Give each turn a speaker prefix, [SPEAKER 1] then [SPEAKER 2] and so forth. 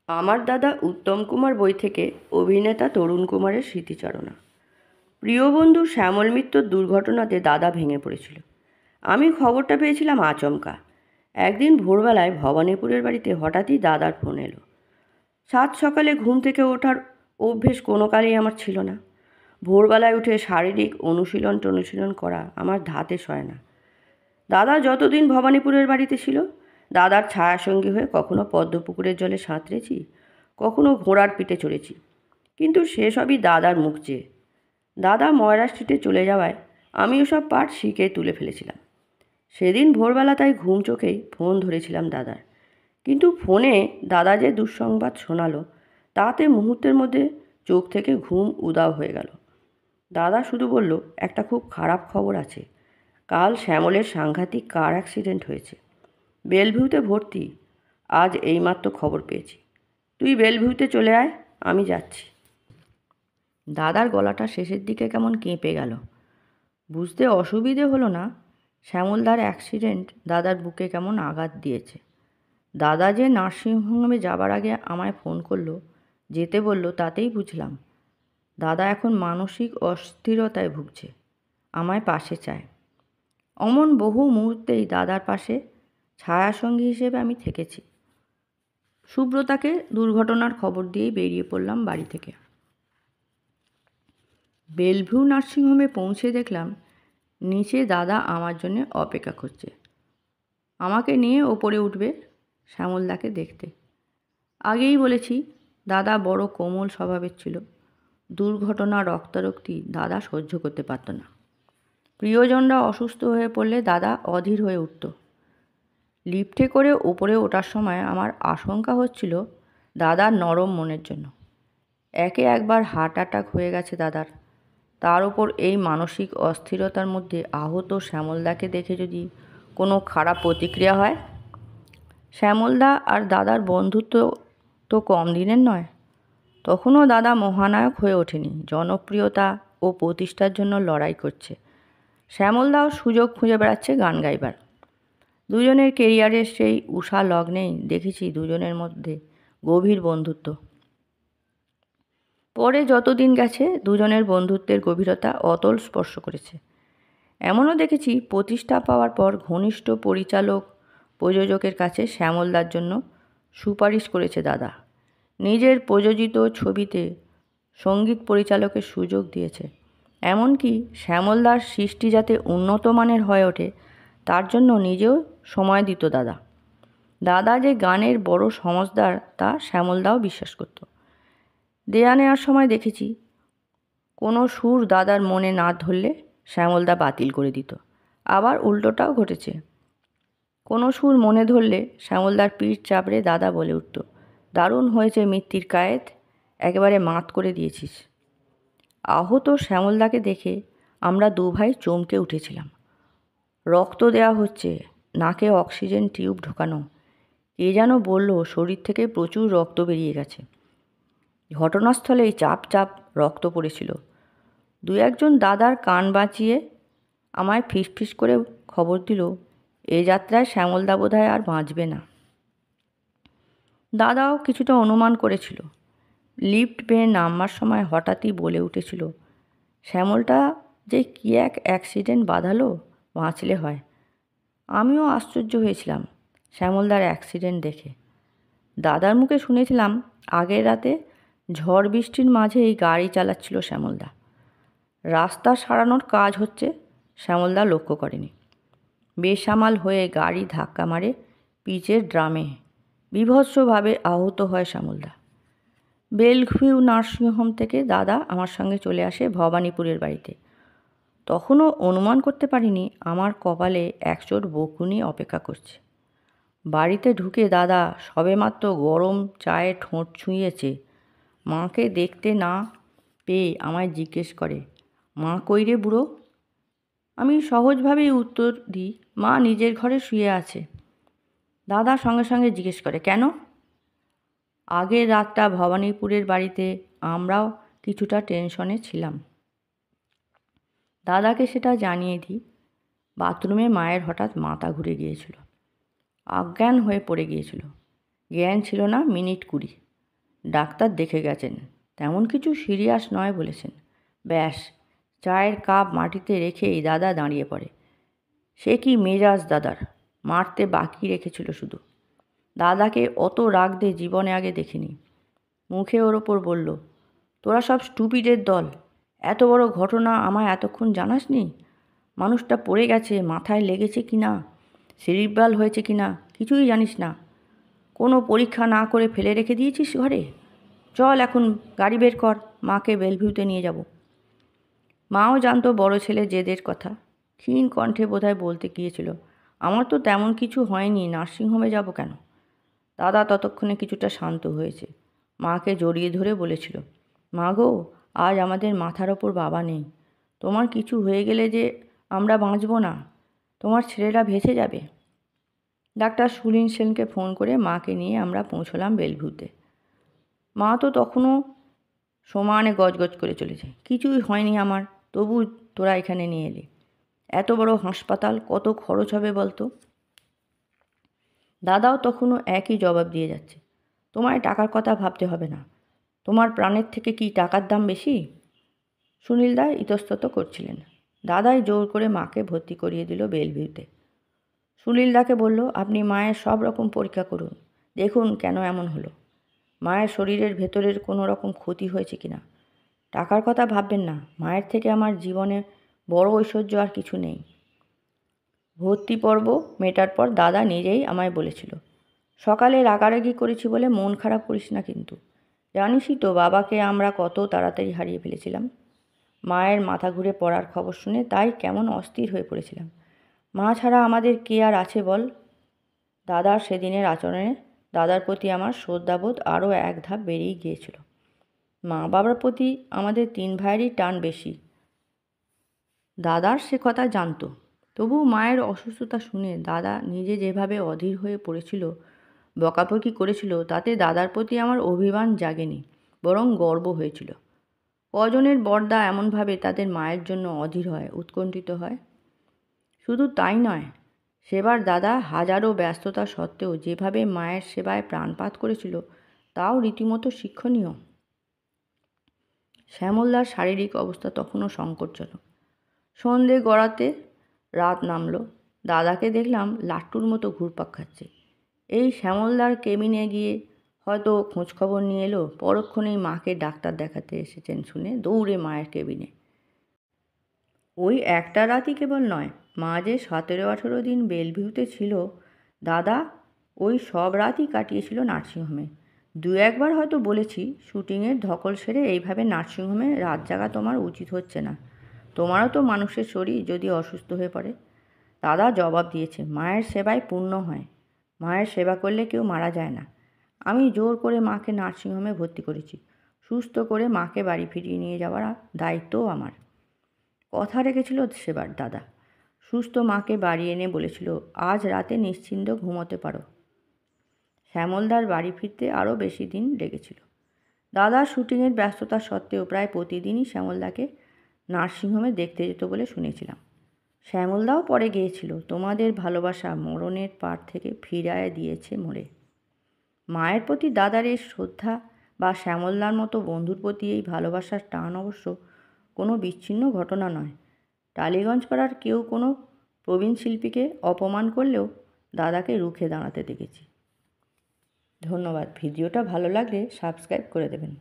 [SPEAKER 1] আমার দাদা উত্তম কুমার বই থেকে অভিনেতা তরুণ কুমারের স্মৃতিচারণা। প্রিয় বন্ধু শ্যামল মিত্রর দুর্ঘটনাতে দাদা ভেঙে পড়েছিল। আমি খবরটা পেয়েছিলাম আচমকা। একদিন ভোরবেলায় ভবানীপুরের বাড়িতে হঠাৎই দাদার ফোন এলো। সাত সকালে ঘুম থেকে ওঠার অভ্যেস কোনো কালেই আমার ছিল না। ভোরবেলায় উঠে শারীরিক অনুশীলন করা আমার ধাতে সয় না। দাদা যতদিন ভবানীপুরের বাড়িতে ছিল, দাদার ছায়াসঙ্গী হয়ে কখনো পদ্মপুকুরের জলে সাঁতরেছি, কখনো ঘোড়ার পিঠে চড়েছি, কিন্তু সেসবই দাদার মুখ চেয়ে। দাদা ময়রা স্ট্রিটে চলে যাওয়ায় আমি ওসব পাঠ শিখে তুলে ফেলেছিলাম। সেদিন ভোরবেলা তাই ঘুম চোখেই ফোন ধরেছিলাম দাদার, কিন্তু ফোনে দাদা যে দুঃসংবাদ শোনালো, তাতে মুহূর্তের মধ্যে চোখ থেকে ঘুম উধাও হয়ে গেল। দাদা শুধু বলল, একটা খুব খারাপ খবর আছে, কাল শ্যামলের সাংঘাতিক কার অ্যাক্সিডেন্ট হয়েছে, বেলভিউতে ভর্তি। আজ এইমাত্র খবর পেয়েছি, তুই বেলভিউতে চলে আয়, আমি যাচ্ছি। দাদার গলাটা শেষের দিকে কেমন কেঁপে গেল। বুঝতে অসুবিধে হলো না, শ্যামলদার অ্যাক্সিডেন্ট দাদার বুকে কেমন আঘাত দিয়েছে। দাদা যে নার্সিংহোমে যাবার আগে আমায় ফোন করলো, যেতে বলল, তাতেই বুঝলাম দাদা এখন মানসিক অস্থিরতায় ভুগছে, আমায় পাশে চায়। অমন বহু মুহূর্তেই দাদার পাশে ছায়াসঙ্গী হিসেবে আমি থেকেছি। সুব্রতাকে দুর্ঘটনার খবর দিয়েই বেরিয়ে পড়লাম বাড়ি থেকে। বেলভিউ নার্সিংহোমে পৌঁছে দেখলাম নিচে দাদা আমার জন্য অপেক্ষা করছে। আমাকে নিয়ে ওপরে উঠবে শ্যামলদাকে দেখতে। আগেই বলেছি, দাদা বড় কোমল স্বভাবের ছিল। দুর্ঘটনা রক্তারক্তি দাদা সহ্য করতে পারত না। প্রিয়জনরা অসুস্থ হয়ে পড়লে দাদা অধীর হয়ে উঠত। লিফটে করে ওপরে ওঠার সময় আমার আশঙ্কা হচ্ছিল দাদার নরম মনের জন্য। একে একবার হার্ট অ্যাটাক হয়ে গেছে দাদার, তার উপর এই মানসিক অস্থিরতার মধ্যে আহত শ্যামলদাকে দেখে যদি কোনো খারাপ প্রতিক্রিয়া হয়। শ্যামলদা আর দাদার বন্ধুত্ব তো কম দিনের নয়। তখনও দাদা মহানায়ক হয়ে ওঠেনি, জনপ্রিয়তা ও প্রতিষ্ঠার জন্য লড়াই করছে। শ্যামলদাও সুযোগ খুঁজে বেড়াচ্ছে গান গাইবার। দুজনের কেরিয়ারের সেই উষা লগ্নেই দেখেছি দুজনের মধ্যে গভীর বন্ধুত্ব। পরে যত দিন গেছে দুজনের বন্ধুত্বের গভীরতা অতল স্পর্শ করেছে। এমনও দেখেছি প্রতিষ্ঠা পাওয়ার পর ঘনিষ্ঠ পরিচালক প্রযোজকের কাছে শ্যামলদার জন্য সুপারিশ করেছে দাদা। নিজের প্রযোজিত ছবিতে সঙ্গীত পরিচালকের সুযোগ দিয়েছে। এমনকি শ্যামলদার সৃষ্টি যাতে উন্নত মানের হয়ে ওঠে তার জন্য নিজেও সময় দিত দাদা। দাদা যে গানের বড় সমঝদার তা শ্যামলদাও বিশ্বাস করত। দেয়া নেওয়ার সময় দেখেছি কোনো সুর দাদার মনে না ধরলে শ্যামলদা বাতিল করে দিত। আবার উল্টোটাও ঘটেছে, কোনো সুর মনে ধরলে শ্যামলদার পিঠ চাপড়ে দাদা বলে উঠত, দারুণ হয়েছে মিত্তির কায়েত, একেবারে মাত করে দিয়েছিস। আহত শ্যামলদাকে দেখে আমরা দু ভাই চমকে উঠেছিলাম। রক্ত দেওয়া হচ্ছে, নাকে অক্সিজেন টিউব ঢোকানো। কে যেন বলল শরীর থেকে প্রচুর রক্ত বেরিয়ে গেছে। ঘটনাস্থলেই চাপ চাপ রক্ত পড়েছিল। দু একজন দাদার কান বাঁচিয়ে আমায় ফিসফিস করে খবর দিল, এ যাত্রায় শ্যামলদা বোধহয় আর বাঁচবে না। দাদাও কিছুটা অনুমান করেছিল। লিফট পেয়ে নামবার সময় হঠাৎই বলে উঠেছিল, শ্যামলটা যে কী এক অ্যাক্সিডেন্ট বাঁধালো, বাঁচলে হয়। আমিও আশ্চর্য হয়েছিলাম শ্যামলদার অ্যাক্সিডেন্ট দেখে। দাদার মুখে শুনেছিলাম আগের রাতে ঝড় বৃষ্টির মাঝেই গাড়ি চালাচ্ছিল শ্যামলদা। রাস্তা সারানোর কাজ হচ্ছে, শ্যামলদা লক্ষ্য করেনি। বেসামাল হয়ে গাড়ি ধাক্কা মারে পিচের ড্রামে। বীভৎসভাবে আহত হয় শ্যামলদা। বেলভিউ নার্সিংহোম থেকে দাদা আমার সঙ্গে চলে আসে ভবানীপুরের বাড়িতে। তখনও অনুমান করতে পারিনি আমার কপালে একচোট বকুনি অপেক্ষা করছে। বাড়িতে ঢুকে দাদা সবেমাত্র গরম চায়ে ঠোঁট ছুঁয়েছে। মাকে দেখতে না পেয়ে আমায় জিজ্ঞেস করে, মা কই রে বুড়ো? আমি সহজভাবেই উত্তর দিই, মা নিজের ঘরে শুয়ে আছে। দাদা সঙ্গে সঙ্গে জিজ্ঞেস করে, কেন? আগের রাতটা ভবানীপুরের বাড়িতে আমরাও কিছুটা টেনশনে ছিলাম। দাদাকে সেটা জানিয়ে দিই। বাথরুমে মায়ের হঠাৎ মাথা ঘুরে গিয়েছিল, অজ্ঞান হয়ে পড়ে গিয়েছিল। জ্ঞান ছিল না মিনিট 20। ডাক্তার দেখে গেছেন, তেমন কিছু সিরিয়াস নয় বলেছেন। ব্যাস, চায়ের কাপ মাটিতে রেখেই দাদা দাঁড়িয়ে পড়ে। সে কি মেজাজ দাদার, মারতে বাকি রেখেছিল শুধু। দাদাকে অত রাগ দিয়ে জীবনে আগে দেখিনি। মুখে ওর ওপর বলল, তোরা সব স্টুপিডের দল, এত বড় ঘটনা আমায় এতক্ষণ জানাসনি? মানুষটা পড়ে গেছে, মাথায় লেগেছে কি না, সেরিব্রাল হয়েছে কি না, কিছুই জানিস না। কোনো পরীক্ষা না করে ফেলে রেখে দিয়েছিস ঘরে। চল এখন গাড়ি বের কর, মাকে বেলভিউতে নিয়ে যাব। মাও জানতো বড় ছেলে জেদের কথা। ক্ষীণ কণ্ঠে বোধহয় বলতে গিয়েছিল, আমার তো তেমন কিছু হয়নি, নার্সিংহোমে যাব কেন? দাদা ততক্ষণে কিছুটা শান্ত হয়েছে। মাকে জড়িয়ে ধরে বলেছিল, মা গো, আজ আমাদের মাথার ওপর বাবা নেই। তোমার কিছু হয়ে গেলে যে আমরা বাঁচব না, তোমার ছেলেরা ভেসে যাবে। ডাক্তার সুলিন সেনকে ফোন করে মাকে নিয়ে আমরা পৌঁছলাম বেলভিউতে। মা তো তখনও সমানে গজগজ করে চলেছে, কিছুই হয়নি আমার, তবু তোরা এখানে নিয়ে এলি। এত বড় হাসপাতাল, কত খরচ হবে বলতো? দাদাও তখনও একই জবাব দিয়ে যাচ্ছে, তোমায় টাকার কথা ভাবতে হবে না, তোমার প্রাণের থেকে কি টাকার দাম বেশি? সুনীলদা ইতস্তত করছিলেন। দাদাই জোর করে মাকে ভর্তি করিয়ে দিল বেলভিউতে। সুনীলদাকে বলল, আপনি মায়ের সব রকম পরীক্ষা করুন, দেখুন কেন এমন হলো, মায়ের শরীরের ভেতরের কোনো রকম ক্ষতি হয়েছে কিনা। টাকার কথা ভাববেন না, মায়ের থেকে আমার জীবনে বড় ঐশ্বর্য আর কিছু নেই। ভর্তি পর্ব মেটার পর দাদা নিজেই আমায় বলেছিল, সকালে রাগারাগি করেছি বলে মন খারাপ করিস না কিন্তু। জানিসই তো বাবাকে আমরা কত তাড়াতাড়ি হারিয়ে ফেলেছিলাম। মায়ের মাথা ঘুরে পড়ার খবর শুনে তাই কেমন অস্থির হয়ে পড়েছিলাম। মা ছাড়া আমাদের কে আর আছে বল? দাদার সেদিনের আচরণে দাদার প্রতি আমার শ্রদ্ধাবোধ আরও এক ধাপ বেড়েই গিয়েছিল। মা বাবার প্রতি আমাদের 3 ভাইয়েরই টান বেশি। দাদার সে কথা জানতো, তবু মায়ের অসুস্থতা শুনে দাদা নিজে যেভাবে অধীর হয়ে পড়েছিল, বকাবকি করেছিল, তাতে দাদার প্রতি আমার অভিমান জাগেনি, বরং গর্ব হয়েছিল। কজনের বড়দা এমনভাবে তাদের মায়ের জন্য অধীর হয়, উৎকণ্ঠিত হয়? শুধু তাই নয়, সেবার দাদা হাজারো ব্যস্ততা সত্ত্বেও যেভাবে মায়ের সেবায় প্রাণপাত করেছিল, তাও রীতিমতো শিক্ষণীয়। শ্যামলদার শারীরিক অবস্থা তখনও সংকটজনক। সন্ধে গড়াতে রাত নামলো। দাদাকে দেখলাম লাট্টুর মতো ঘুরপাক খাচ্ছে। এই শ্যামলদার কেবিনে গিয়ে হয়তো খোঁজখবর নিয়ে এলো, পরক্ষণেই মাকে ডাক্তার দেখাতে এসেছেন শুনে দৌড়ে মায়ের কেবিনে। ওই একটা রাতই কেবল নয়, মা যে 17-18 দিন বেলভিউতে ছিল, দাদা ওই সব রাতই কাটিয়েছিল নার্সিংহোমে। 2-1বার হয়তো বলেছি, শুটিংয়ের ধকল সেরে এইভাবে নার্সিংহোমে রাত জাগা তোমার উচিত হচ্ছে না, তোমারও তো মানুষের শরীর যদি অসুস্থ হয়ে পড়ে। দাদা জবাব দিয়েছে, মায়ের সেবায় পুণ্য হয়, মায়ের সেবা করলে কেউ মারা যায় না। আমি জোর করে মাকে নার্সিংহোমে ভর্তি করেছি, সুস্থ করে মাকে বাড়ি ফিরিয়ে নিয়ে যাওয়ার দায়িত্বও আমার। কথা রেখেছিল সেবার দাদা। সুস্থ মাকে বাড়ি এনে বলেছিল, আজ রাতে নিশ্চিন্ত ঘুমোতে পারো। শ্যামলদার বাড়ি ফিরতে আরও বেশি দিন লেগেছিল। দাদা শুটিংয়ের ব্যস্ততা সত্ত্বেও প্রায় প্রতিদিনই শ্যামলদাকে নার্সিংহোমে দেখতে যেত বলে শুনেছিলাম। শ্যামলদাও পরে গিয়েছিল, তোমাদের ভালোবাসা মরণের পার থেকে ফিরায় দিয়েছে মোড়ে। মায়ের প্রতি দাদার এই শ্রদ্ধা বা শ্যামলদার মতো বন্ধুর প্রতি এই ভালোবাসার টান অবশ্য কোনো বিচ্ছিন্ন ঘটনা নয়। টালিগঞ্জ পাড়ার কেউ কোনো প্রবীণ শিল্পীকে অপমান করলেও দাদাকে রুখে দাঁড়াতে দেখেছি। ধন্যবাদ। ভিডিওটা ভালো লাগলে সাবস্ক্রাইব করে দেবেন।